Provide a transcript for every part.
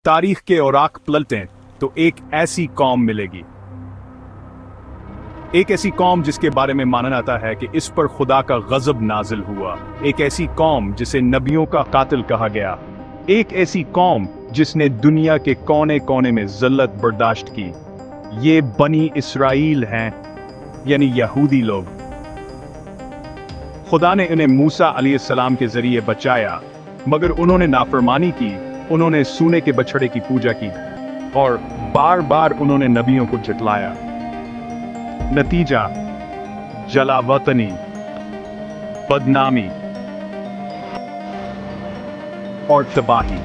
तारीख के औराक पलटें तो एक ऐसी कौम मिलेगी, एक ऐसी कौम जिसके बारे में माना जाता है कि इस पर खुदा का गजब नाजिल हुआ, एक ऐसी कौम जिसे नबियों का कातिल कहा गया, एक ऐसी कौम जिसने दुनिया के कोने कोने में ज़िल्लत बर्दाश्त की। ये बनी इसराइल हैं, यानी यहूदी लोग। खुदा ने उन्हें मूसा अलैहिस्सलाम के जरिए बचाया, मगर उन्होंने नाफरमानी की, उन्होंने सोने के बछड़े की पूजा की और बार बार उन्होंने नबियों को झुठलाया। नतीजा जलावतनी, बदनामी और तबाही।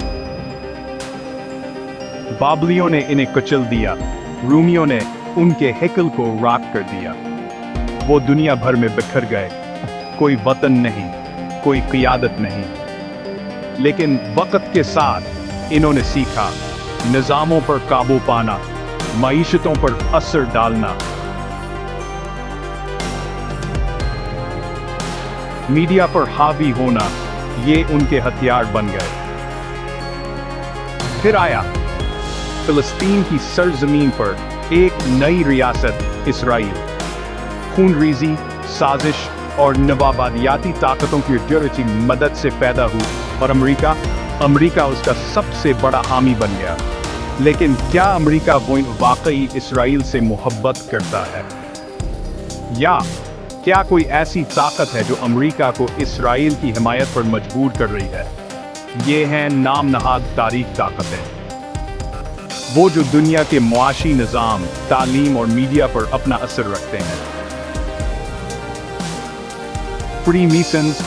बाबलियों ने इन्हें कुचल दिया, रूमियों ने उनके हैकल को राख कर दिया। वो दुनिया भर में बिखर गए, कोई वतन नहीं, कोई क़ियादत नहीं। लेकिन वक्त के साथ इन्होंने सीखा निज़ामों पर काबू पाना, मईशतों पर असर डालना। मीडिया पर हावी होना, ये उनके हथियार बन गए। फिर आया फिलिस्तीन की सरजमीन पर एक नई रियासत इसराइल। खूनरेज़ी, साजिश और नवाबादियाती ताकतों की ड्यूरिटी मदद से पैदा हुई और अमेरिका उसका सबसे बड़ा हामी बन गया। लेकिन क्या अमेरिका वाकई इसराइल से मोहब्बत करता है, या क्या कोई ऐसी ताकत है जो अमेरिका को इसराइल की हिमायत पर मजबूर कर रही है? ये हैं नाम नहाद तारीख ताकतें, वो जो दुनिया के मुआशी निज़ाम, तालीम और मीडिया पर अपना असर रखते हैं। फ्रीमेसन्स,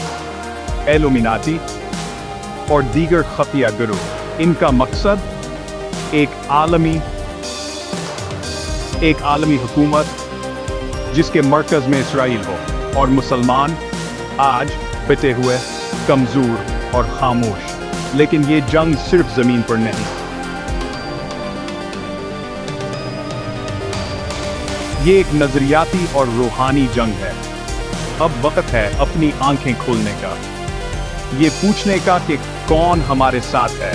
इल्यूमिनाटी और दीगर खफिया गिरोह, इनका मकसद एक आलमी हुकूमत जिसके मरकज में इसराइल हो, और मुसलमान आज पिटे हुए, कमजोर और खामोश। लेकिन ये जंग सिर्फ जमीन पर नहीं, ये एक नजरियाती और रूहानी जंग है। अब वक्त है अपनी आंखें खोलने का, ये पूछने का कि कौन हमारे साथ है,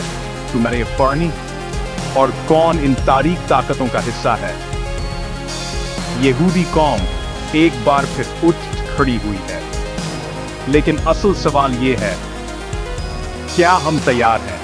तुम्हारे फर्नी, और कौन इन तारीख ताकतों का हिस्सा है। यहूदी कौम एक बार फिर उठ खड़ी हुई है, लेकिन असल सवाल ये है, क्या हम तैयार हैं?